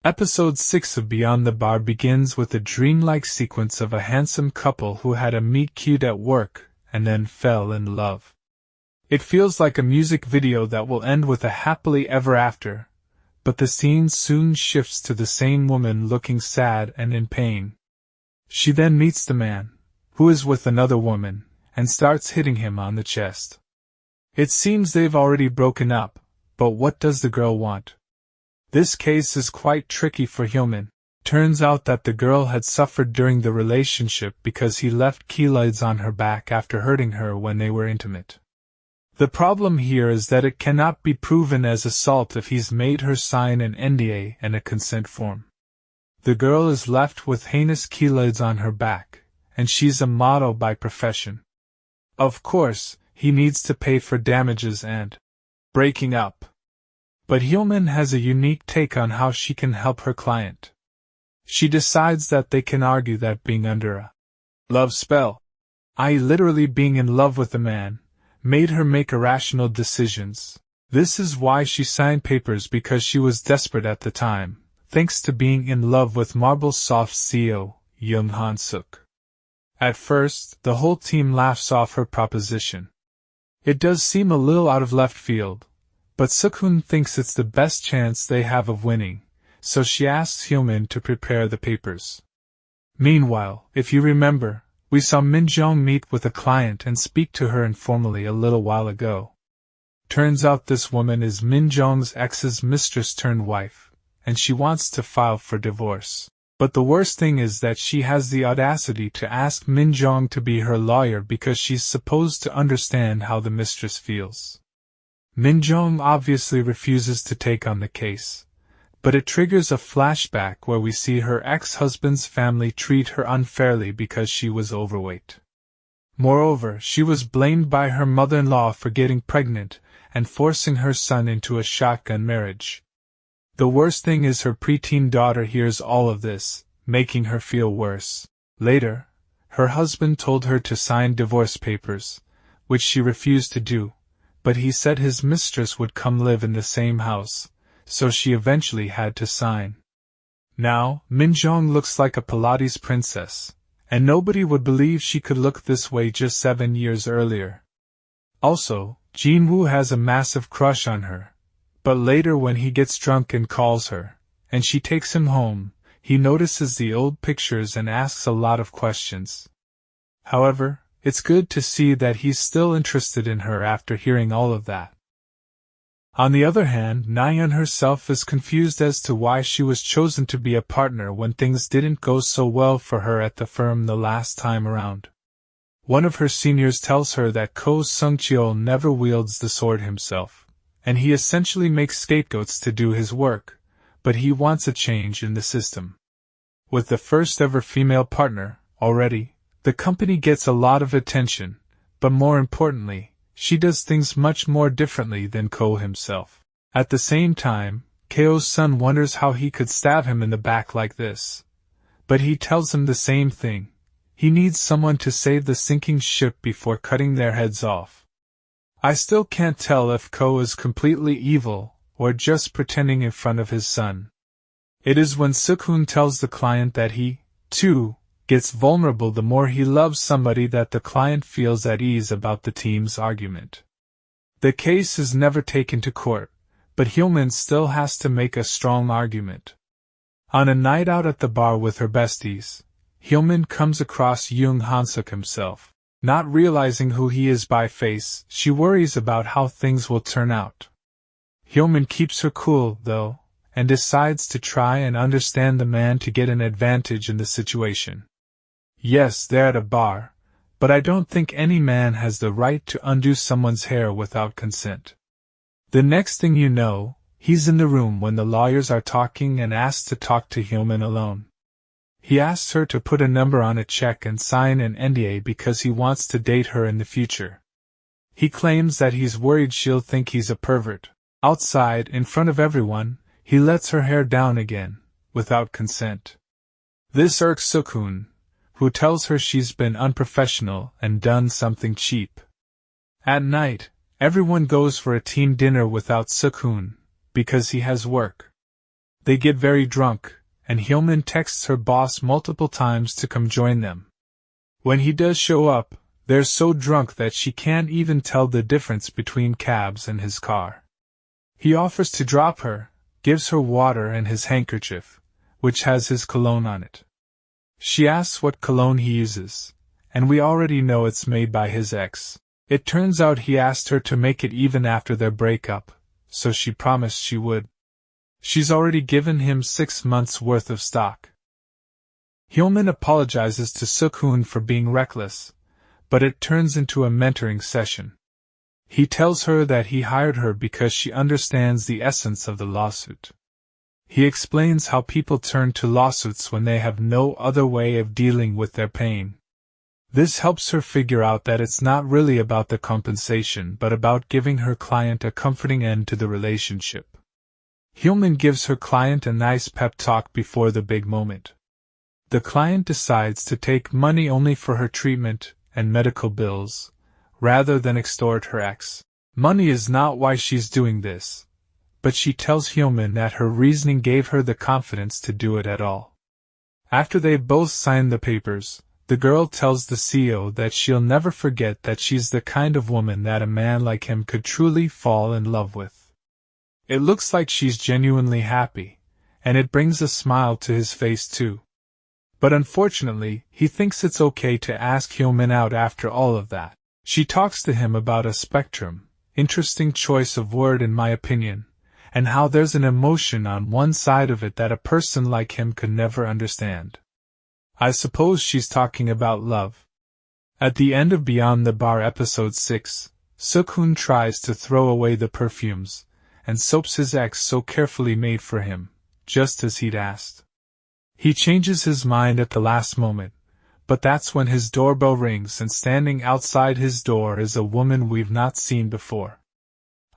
Episode 6 of Beyond the Bar begins with a dreamlike sequence of a handsome couple who had a meet cute at work and then fell in love. It feels like a music video that will end with a happily ever after, but the scene soon shifts to the same woman looking sad and in pain. She then meets the man, who is with another woman, and starts hitting him on the chest. It seems they've already broken up, but what does the girl want? This case is quite tricky for Hyo-Min. Turns out that the girl had suffered during the relationship because he left keloids on her back after hurting her when they were intimate. The problem here is that it cannot be proven as assault if he's made her sign an NDA and a consent form. The girl is left with heinous keloids on her back, and she's a model by profession. Of course, he needs to pay for damages and breaking up. But Hyo-Min has a unique take on how she can help her client. She decides that they can argue that being under a love spell, i.e. literally being in love with a man, made her make irrational decisions. This is why she signed papers, because she was desperate at the time, thanks to being in love with Marble Soft's CEO, Jung Han-Seok. At first, the whole team laughs off her proposition. It does seem a little out of left field, but Seok-Hoon thinks it's the best chance they have of winning, so she asks Hyo-Min to prepare the papers. Meanwhile, if you remember, we saw Min-Jeong meet with a client and speak to her informally a little while ago. Turns out this woman is Min-Jeong's ex's mistress turned wife, and she wants to file for divorce. But the worst thing is that she has the audacity to ask Min-Jeong to be her lawyer because she's supposed to understand how the mistress feels. Min-Jeong obviously refuses to take on the case, but it triggers a flashback where we see her ex-husband's family treat her unfairly because she was overweight. Moreover, she was blamed by her mother-in-law for getting pregnant and forcing her son into a shotgun marriage. The worst thing is her preteen daughter hears all of this, making her feel worse. Later, her husband told her to sign divorce papers, which she refused to do, but he said his mistress would come live in the same house, so she eventually had to sign. Now, Min-Jeong looks like a Pilates princess, and nobody would believe she could look this way just 7 years earlier. Also, Jin-woo has a massive crush on her, but later when he gets drunk and calls her, and she takes him home, he notices the old pictures and asks a lot of questions. However, it's good to see that he's still interested in her after hearing all of that. On the other hand, Na-Yeon herself is confused as to why she was chosen to be a partner when things didn't go so well for her at the firm the last time around. One of her seniors tells her that Ko Sung-cheol never wields the sword himself, and he essentially makes scapegoats to do his work, but he wants a change in the system. With the first ever female partner, already, the company gets a lot of attention, but more importantly, she does things much more differently than Ko himself. At the same time, Ko's son wonders how he could stab him in the back like this. But he tells him the same thing. He needs someone to save the sinking ship before cutting their heads off. I still can't tell if Ko is completely evil, or just pretending in front of his son. It is when Seok-Hoon tells the client that he, too, gets vulnerable the more he loves somebody that the client feels at ease about the team's argument. The case is never taken to court, but Hyo-Min still has to make a strong argument. On a night out at the bar with her besties, Hyo-Min comes across Jung Han-Seok himself. Not realizing who he is by face, she worries about how things will turn out. Hyo-Min keeps her cool, though, and decides to try and understand the man to get an advantage in the situation. Yes, they're at a bar, but I don't think any man has the right to undo someone's hair without consent. The next thing you know, he's in the room when the lawyers are talking and asks to talk to Hyo-Min alone. He asks her to put a number on a check and sign an NDA because he wants to date her in the future. He claims that he's worried she'll think he's a pervert. Outside, in front of everyone, he lets her hair down again, without consent. This irks Seok-Hoon, who tells her she's been unprofessional and done something cheap. At night, everyone goes for a team dinner without Seok-Hoon, because he has work. They get very drunk, and Hyo-Min texts her boss multiple times to come join them. When he does show up, they're so drunk that she can't even tell the difference between cabs and his car. He offers to drop her, gives her water and his handkerchief, which has his cologne on it. She asks what cologne he uses, and we already know it's made by his ex. It turns out he asked her to make it even after their breakup, so she promised she would. She's already given him 6 months' worth of stock. Hyo-Min apologizes to Seok-Hoon for being reckless, but it turns into a mentoring session. He tells her that he hired her because she understands the essence of the lawsuit. He explains how people turn to lawsuits when they have no other way of dealing with their pain. This helps her figure out that it's not really about the compensation but about giving her client a comforting end to the relationship. Hyo-Min gives her client a nice pep talk before the big moment. The client decides to take money only for her treatment and medical bills, rather than extort her ex. Money is not why she's doing this, but she tells Hyo-Min that her reasoning gave her the confidence to do it at all. After they've both signed the papers, the girl tells the CEO that she'll never forget that she's the kind of woman that a man like him could truly fall in love with. It looks like she's genuinely happy, and it brings a smile to his face too. But unfortunately, he thinks it's okay to ask Hyo-Min out after all of that. She talks to him about a spectrum, interesting choice of word in my opinion, and how there's an emotion on one side of it that a person like him could never understand. I suppose she's talking about love. At the end of Beyond the Bar episode 6, Seok-Hoon tries to throw away the perfumes, and soaps his ex so carefully made for him, just as he'd asked. He changes his mind at the last moment, but that's when his doorbell rings and standing outside his door is a woman we've not seen before.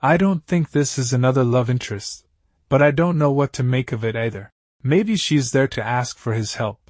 I don't think this is another love interest, but I don't know what to make of it either. Maybe she's there to ask for his help,